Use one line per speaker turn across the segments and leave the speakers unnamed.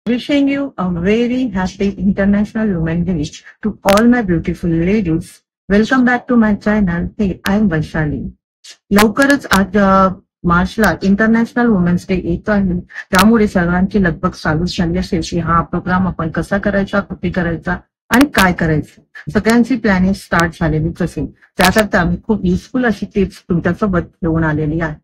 Wishing you a very happy International Women's Day to all my beautiful ladies. Welcome back to my channel. Hey, I'm Vaishali. लवकरच आज मार्चला international women's day येत आहे. त्यामुळे सर्वांची लगबग चालू झाली असेल की हा प्रोग्राम आपण कसा करायचा, कुठे करायचा आणि काय करायचं. सगळ्यांची प्लॅनिंग स्टार्ट झालेलीच असेल. त्याकरता मी खूप युजफुल अशी टिप्स तुमच्यासोबत घेऊन आलेली आहे.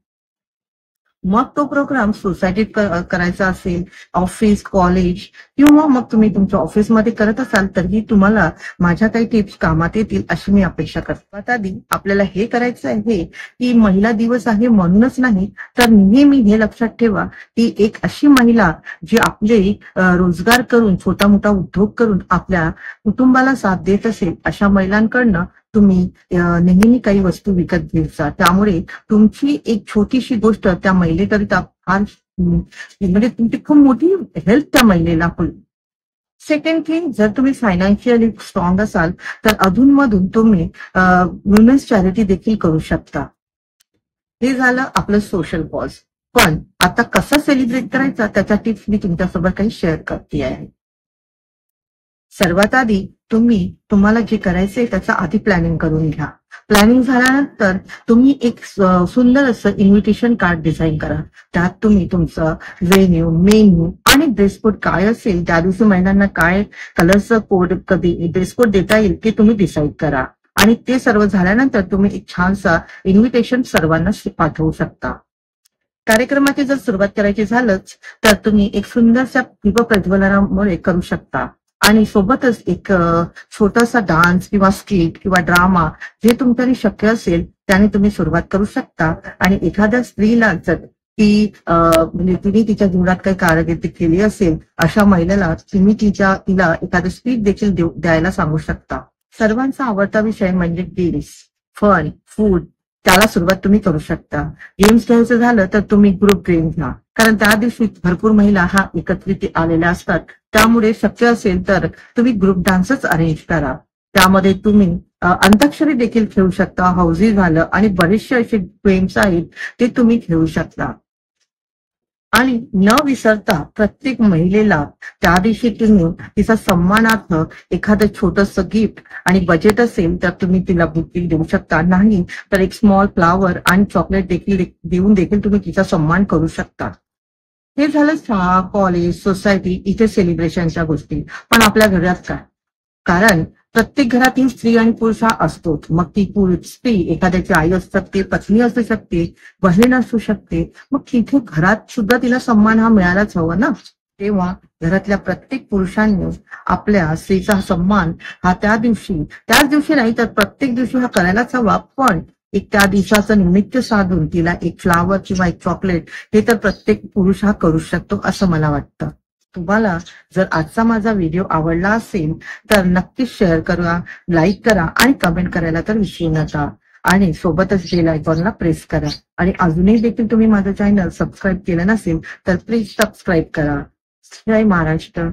मग तो प्रोग्राम सोसायटीत करायचा असेल, ऑफिस, कॉलेज किंवा मग तुम्ही तुमच्या ऑफिसमध्ये करत असाल तरीही तुम्हाला माझ्या काही टिप्स कामात येतील अशी मी अपेक्षा करते. आधी आपल्याला हे करायचं आहे की महिला दिवस आहे म्हणूनच नाही, तर नेहमी हे लक्षात ठेवा की एक अशी महिला जी आपले रोजगार करून, छोटा मोठा उद्योग करून आपल्या कुटुंबाला साथ देत असेल, अशा महिलांकडनं तुम्ही नेहमी काही वस्तू विकत घ्यायचा. त्यामुळे तुमची एक छोटीशी गोष्ट त्या महिलेकरिता फार म्हणजे तुमची खूप मोठी हेल्प त्या महिलेला होईल. सेकंड थिंग, जर तुम्ही फायनान्शियली स्ट्रॉंग असाल तर अधूनमधून तुम्ही वुमेन्स चॅरिटी देखील करू शकता. हे झालं आपलं सोशल कॉज. पण आता कसं सेलिब्रेट करायचा त्याच्या टिप्स मी तुमच्यासोबत काही शेअर करते आहे. सर्वात आधी तुम्हाला जे करायचंय त्याचं आधी प्लॅनिंग करून घ्या. प्लॅनिंग झाल्यानंतर तुम्ही एक सुंदर असं इन्व्हिटेशन कार्ड डिझाईन करा. त्यात तुम्ही तुमचं व्हेन्यू, मेन्यू आणि ड्रेस कोड काय असेल, त्या दिवशी महिलांना काय कलरचं कोड, कधी ड्रेस कोड देता येईल ते तुम्ही डिसाईड करा. आणि ते सर्व झाल्यानंतर तुम्ही एक छानसा इन्व्हिटेशन सर्वांना पाठवू शकता. कार्यक्रमाची जर सुरुवात करायची झालंच तर तुम्ही एक सुंदरशा दीपप्रज्वलनामुळे करू शकता. आणि सोबतच एक छोटासा डान्स किंवा स्किट किंवा ड्रामा जे तुमच्यानी शक्य असेल त्याने तुम्ही सुरुवात करू शकता. आणि एखाद्या स्त्रीला जर ती म्हणजे तिने तिच्या जीवनात काही कारकिर्दी केली असेल अशा महिलेला तुम्ही तिला एखादं स्पीच देखील द्यायला सांगू शकता. सर्वांचा आवडता विषय म्हणजे गेम्स, फन, फूड, त्याला सुरुवात तुम्ही करू शकता. गेम्स घ्यायचं झालं तर तुम्ही ग्रुप गेम घ्या, कारण त्या दिवशी भरपूर महिला हा एकत्रित आलेल्या असतात. त्यामुळे शक्य असेल तर तुम्ही ग्रुप डान्सच अरेंज करा. त्यामध्ये तुम्ही अंताक्षरी देखील खेळू शकता, हौजी झालं आणि बरेचसे असे गेम्स आहेत ते तुम्ही खेळू शकता. आणि न विसरता प्रत्येक महिलेला त्या दिवशी तुम्ही तिचा सन्मानार्थ एखादं छोटंसं गिफ्ट, आणि बजेट असेल तर तुम्ही तिला बुके देऊ शकता. नाही तर एक स्मॉल फ्लावर आणि चॉकलेट देखील देऊन देखील तुम्ही तिचा सन्मान करू शकता. हे झालं शाळा, कॉलेज, सोसायटी इथे सेलिब्रेशनच्या गोष्टी. पण आपल्या घरात काय? कारण प्रत्येक घरातील स्त्री आणि पुरुष हा असतोच. मग ती स्त्री एखाद्याची आई असू शकते, पत्नी असू शकते, बहीण असू शकते. मग तिथे घरात सुद्धा तिला सन्मान हा मिळायलाच हवा ना. तेव्हा घरातल्या प्रत्येक पुरुषांनी आपल्या स्त्रीचा सन्मान हा त्याच दिवशी नाही तर प्रत्येक दिवशी हा करायलाच हवा. पण एक त्या दिवसाचं निमित्त साधून तिला एक फ्लावर किंवा एक चॉकलेट हे तर प्रत्येक पुरुष हा करू शकतो असं मला वाटतं. तुम्हाला जर आजचा माझा व्हिडिओ आवडला असेल तर नक्कीच शेअर करा, लाईक करा आणि कमेंट करायला तर विसरू नका. आणि सोबतच बेल आयकॉनला प्रेस करा. आणि अजूनही देखील तुम्ही माझं चॅनल सबस्क्राईब केलं नसेल तर प्लीज सबस्क्राईब करा. जय महाराष्ट्र.